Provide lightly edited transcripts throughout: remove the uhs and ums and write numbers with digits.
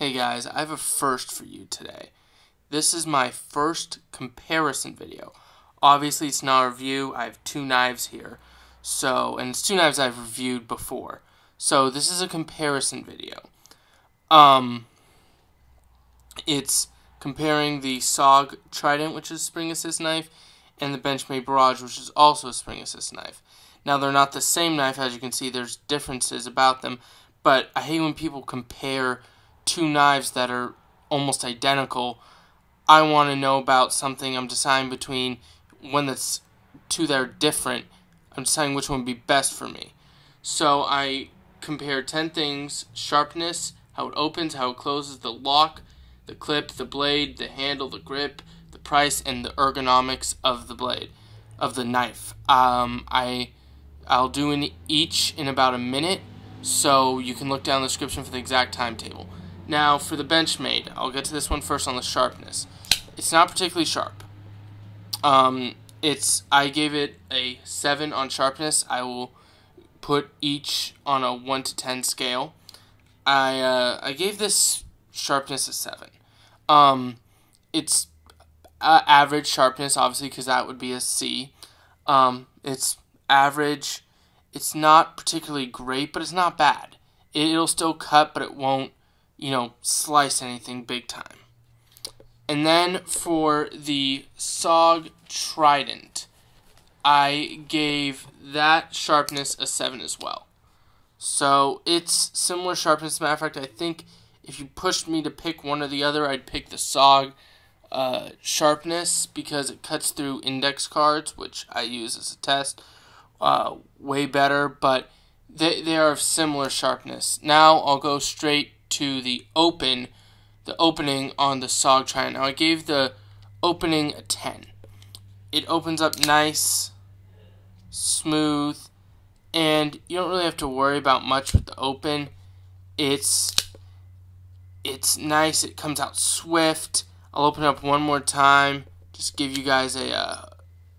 Hey guys, I have a first for you today. This is my first comparison video. Obviously it's not a review. I have two knives here. And it's two knives I've reviewed before. So this is a comparison video. It's comparing the SOG Trident, which is a spring assist knife, and the Benchmade Barrage, which is also a spring assist knife. Now they're not the same knife, as you can see. There's differences about them, but I hate when people compare two knives that are almost identical. I want to know about something. I'm deciding between one that's two that are different. I'm deciding which one would be best for me. So I compared 10 things: sharpness, how it opens, how it closes, the lock, the clip, the blade, the handle, the grip, the price, and the ergonomics of the blade, of the knife. I'll do each in about a minute, so you can look down the description for the exact timetable. Now, for the Benchmade, I'll get to this one first on the sharpness. It's not particularly sharp. I gave it a 7 on sharpness. I will put each on a 1 to 10 scale. I gave this sharpness a 7. It's average sharpness, obviously, because that would be a C. It's average. It's not particularly great, but it's not bad. It'll still cut, but it won't, slice anything big time. And then for the SOG Trident, I gave that sharpness a 7 as well. So it's similar sharpness. As a matter of fact, I think if you pushed me to pick one or the other, I'd pick the SOG sharpness because it cuts through index cards, which I use as a test, way better, but they are of similar sharpness. Now I'll go straight to the opening on the SOG Trident. Now I gave the opening a 10. It opens up nice, smooth, and you don't really have to worry about much with the open. It's nice. It comes out swift. I'll open it up one more time. Just give you guys a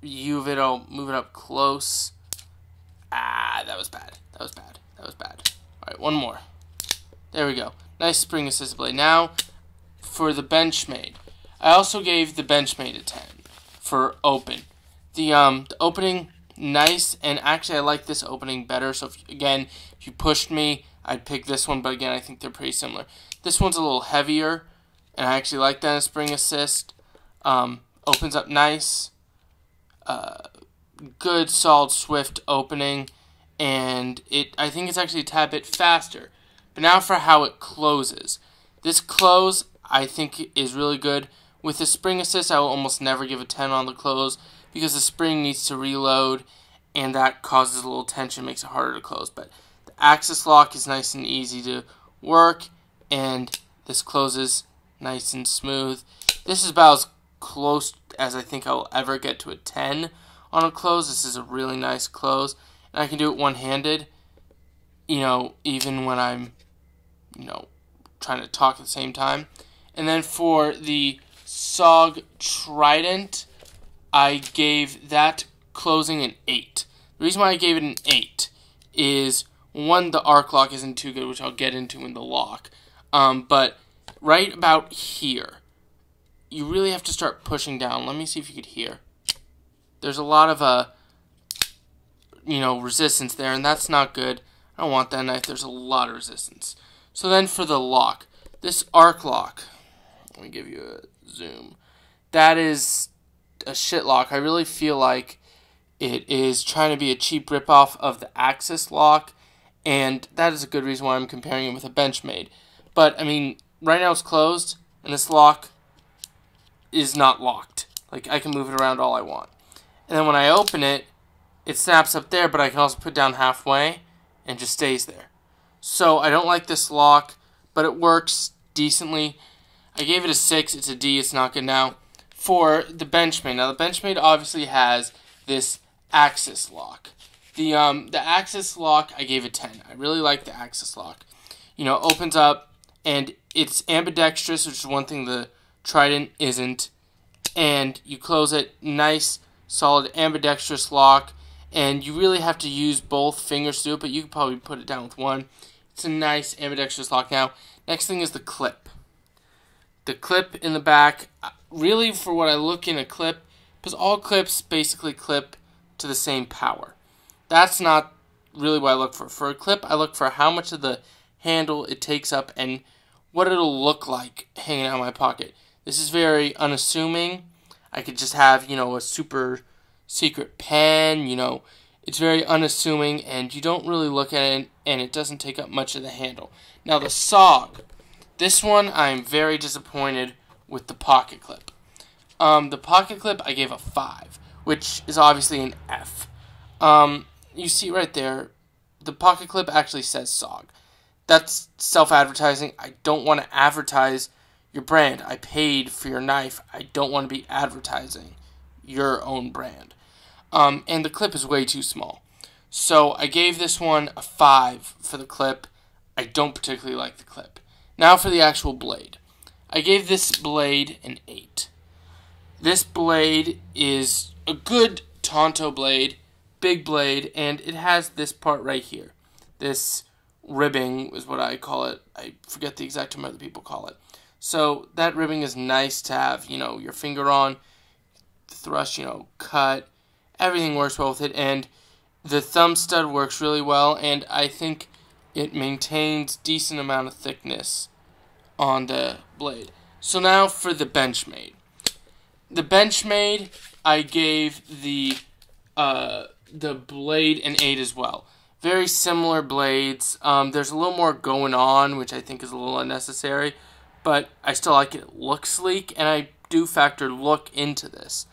view of it. I'll move it up close. That was bad. Alright, one more. There we go. Nice spring assist blade. Now, for the Benchmade. I also gave the Benchmade a 10 for open. The opening, nice, and actually I like this opening better. So, if you pushed me, I'd pick this one, but again, I think they're pretty similar. This one's a little heavier, and I actually like that in spring assist. Opens up nice. Good, solid, swift opening, and I think it's actually a tad bit faster. But now for how it closes. This close, I think, is really good. With the spring assist, I will almost never give a 10 on the close because the spring needs to reload, and that causes a little tension, makes it harder to close. But the axis lock is nice and easy to work, and this closes nice and smooth. This is about as close as I think I will ever get to a 10 on a close. This is a really nice close, and I can do it one-handed, even when I'm, trying to talk at the same time. And then for the SOG Trident, I gave that closing an 8. The reason why I gave it an 8 is, one, the arc lock isn't too good, which I'll get into in the lock. But right about here, you really have to start pushing down. Let me see if you could hear. There's a lot of, resistance there, and that's not good. I don't want that knife. There's a lot of resistance. So then for the lock, this arc lock, let me give you a zoom. That is a shit lock. I really feel like it is trying to be a cheap ripoff of the axis lock, and that is a good reason why I'm comparing it with a Benchmade. But, right now it's closed, and this lock is not locked. Like, I can move it around all I want. And then when I open it, it snaps up there, but I can also put it down halfway and just stays there. So I don't like this lock, but it works decently. I gave it a 6. It's a D. It's not good now. For the Benchmade. Now, the Benchmade obviously has this axis lock. The axis lock, I gave a 10. I really like the axis lock. Opens up, and it's ambidextrous, which is one thing the Trident isn't. And you close it, nice, solid ambidextrous lock. And you really have to use both fingers to do it, but you could probably put it down with one. It's a nice ambidextrous lock. Now, Next thing is the clip. The clip in the back, really for what I look in a clip, because all clips basically clip to the same power. That's not really what I look for. For a clip, I look for how much of the handle it takes up and what it'll look like hanging out of my pocket. This is very unassuming. I could just have, a super secret pen, It's very unassuming, and you don't really look at it, and it doesn't take up much of the handle. Now, the SOG. This one, I'm very disappointed with the pocket clip. The pocket clip, I gave a 5, which is obviously an F. You see right there, the pocket clip actually says SOG. That's self-advertising. I don't want to advertise your brand. I paid for your knife. I don't want to be advertising your own brand. And the clip is way too small. So I gave this one a 5 for the clip. I don't particularly like the clip. Now for the actual blade. I gave this blade an 8. This blade is a good Tonto blade, big blade, and it has this part right here. This ribbing is what I call it. I forget the exact term other people call it. So that ribbing is nice to have, your finger on, thrust, cut. Everything works well with it, and the thumb stud works really well, and I think it maintains decent amount of thickness on the blade. So now for the Benchmade. The Benchmade, I gave the blade an 8 as well. Very similar blades. There's a little more going on, which I think is a little unnecessary, but I still like it. It looks sleek, and I do factor look into this.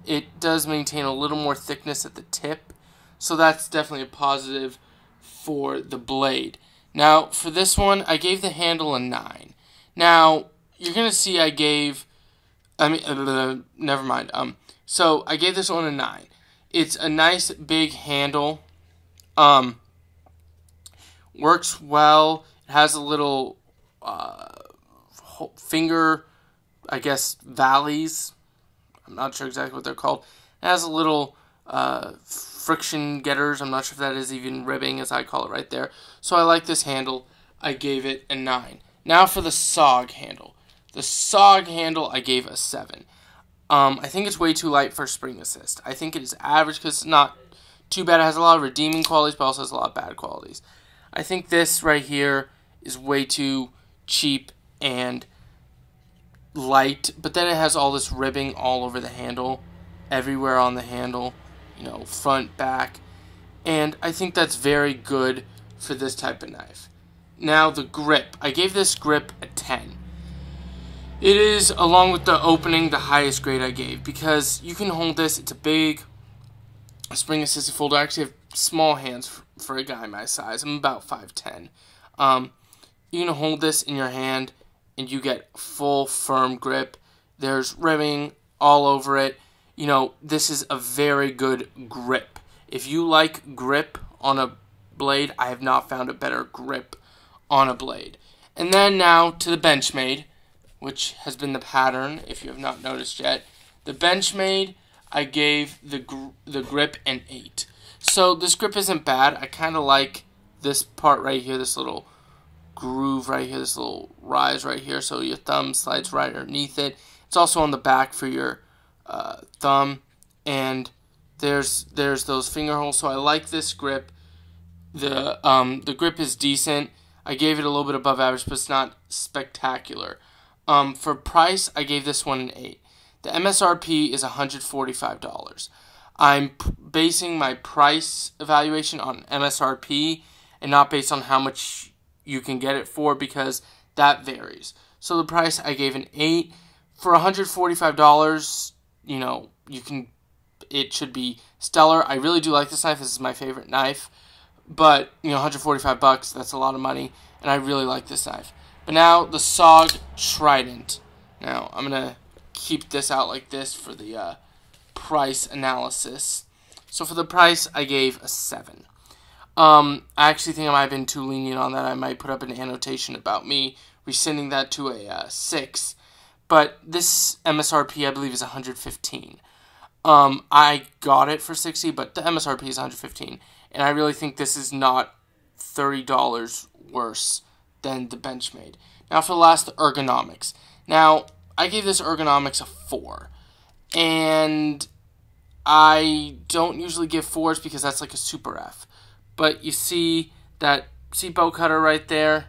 It does maintain a little more thickness at the tip, so that's definitely a positive for the blade. Now, for this one, I gave the handle a 9. Now, you're going to see never mind. So I gave this one a 9. It's a nice big handle. Works well. It has a little finger, I guess, valleys. I'm not sure exactly what they're called. It has a little friction getters. I'm not sure if that is even ribbing, as I call it right there. So I like this handle. I gave it a 9. Now for the SOG handle. The SOG handle, I gave a 7. I think it's way too light for spring assist. I think it is average because it's not too bad. It has a lot of redeeming qualities, but also has a lot of bad qualities. I think this right here is way too cheap and light, but then it has all this ribbing all over the handle, everywhere on the handle, front, back, and I think that's very good for this type of knife. Now the grip. I gave this grip a 10. It is, along with the opening, the highest grade I gave, because you can hold this. It's a big spring-assisted folder. I actually have small hands for a guy my size. I'm about 5'10". You can hold this in your hand, and you get full, firm grip. There's ribbing all over it. This is a very good grip. If you like grip on a blade, I have not found a better grip on a blade. And then now to the Benchmade, which has been the pattern, if you have not noticed yet. The Benchmade, I gave the grip an 8. So this grip isn't bad. I kind of like this part right here, this little groove right here, this little rise right here, so your thumb slides right underneath it. It's also on the back for your thumb, and there's those finger holes, so I like this grip. The grip is decent. I gave it a little bit above average, but it's not spectacular. For price, I gave this one an 8. The MSRP is $145. I'm basing my price evaluation on MSRP and not based on how much you can get it for, because that varies. So the price, I gave an 8. For $145, it should be stellar. I really do like this knife. This is my favorite knife. But, $145, that's a lot of money, and I really like this knife. But now, the SOG Trident. Now, I'm going to keep this out like this for the price analysis. So for the price, I gave a 7. I actually think I might have been too lenient on that. I might put up an annotation about me rescinding that to a 6. But this MSRP, I believe, is $115. I got it for $60, but the MSRP is $115. And I really think this is not $30 worse than the Benchmade. Now for the last, the Ergonomics. Now, I gave this Ergonomics a 4. And I don't usually give 4s because that's like a super F. But you see that seat bolt cutter right there.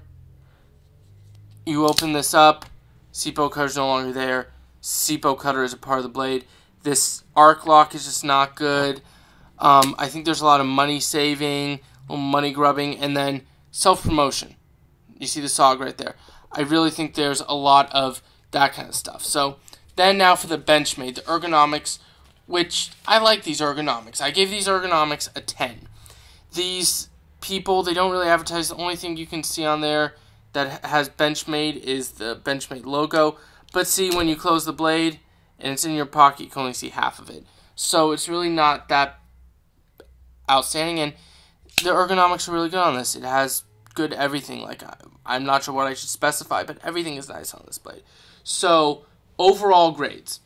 You open this up. Seat bolt cutter is no longer there. Seat bolt cutter is a part of the blade. This arc lock is just not good. I think there's a lot of money saving, a little money grubbing, and then self-promotion. You see the SOG right there. I really think there's a lot of that kind of stuff. So then now for the Benchmade, the Ergonomics, which I like these Ergonomics. I gave these Ergonomics a 10. These people, they don't really advertise. The only thing you can see on there that has Benchmade is the Benchmade logo. But see, when you close the blade and it's in your pocket, you can only see half of it. So it's really not that outstanding, and the Ergonomics are really good on this. It has good everything. Like, I'm not sure what I should specify, but everything is nice on this blade. So overall grades,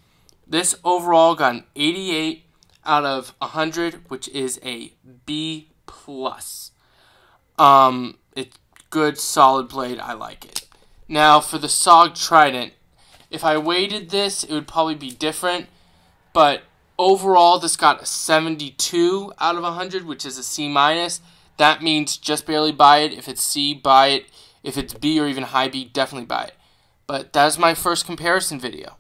this overall got an 88 out of 100, which is a B+. It's good, solid blade. I like it. Now for the SOG Trident, if I weighted this, it would probably be different, but overall, this got a 72 out of 100, which is a C-. That means just barely buy it. If it's C, buy it. If it's B or even high B, definitely buy it. But that's my first comparison video.